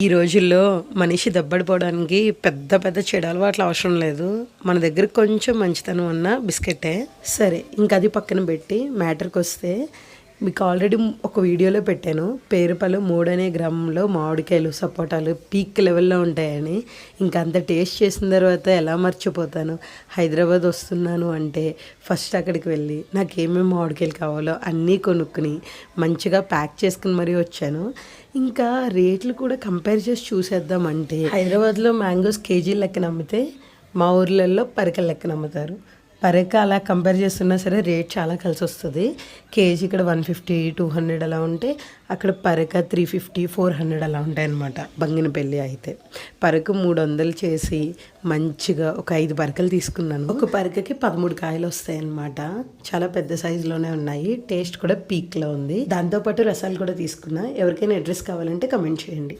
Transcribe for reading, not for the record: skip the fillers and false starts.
ఈ రోజుల్లో మనిషి దెబ్బడిపోవడానికి పెద్ద పెద్ద చెడు అలవాట్లు అవసరం లేదు. మన దగ్గర కొంచెం మంచితనం ఉన్న బిస్కెటే సరే. ఇంకా అది పక్కన పెట్టి మ్యాటర్కి వస్తే, మీకు ఆల్రెడీ ఒక వీడియోలో పెట్టాను, పేరుపలు 3 అనే గ్రామంలో మామిడికాయలు సపోటాలు పీక్ లెవెల్లో ఉంటాయని. ఇంకా అంత టేస్ట్ చేసిన తర్వాత ఎలా మర్చిపోతాను. హైదరాబాద్ వస్తున్నాను అంటే ఫస్ట్ అక్కడికి వెళ్ళి నాకు ఏమేమి మామిడికాయలు కావాలో అన్నీ కొనుక్కుని మంచిగా ప్యాక్ చేసుకుని మరీ వచ్చాను. ఇంకా రేట్లు కూడా కంపేర్ చేసి చూసేద్దామంటే, హైదరాబాద్లో మ్యాంగోస్ కేజీ లెక్కన అమ్మితే మా ఊర్లలో పరికల లెక్కన అమ్ముతారు. పరక అలా కంపేర్ చేస్తున్నా సరే రేట్ చాలా కలిసి వస్తుంది. కేజీ ఇక్కడ 150, 200 అలా ఉంటే అక్కడ పరక 350, 400 అలా ఉంటాయి అన్నమాట. బంగినపల్లి అయితే పరకు 300 చేసి మంచిగా ఒక 5 పరకలు తీసుకున్నాను. ఒక పరకకి 13 కాయలు వస్తాయి అన్నమాట. చాలా పెద్ద సైజులోనే ఉన్నాయి. టేస్ట్ కూడా పీక్లో ఉంది. దాంతోపాటు రసాలు కూడా తీసుకున్నా. ఎవరికైనా అడ్రస్ కావాలంటే కమెంట్ చేయండి.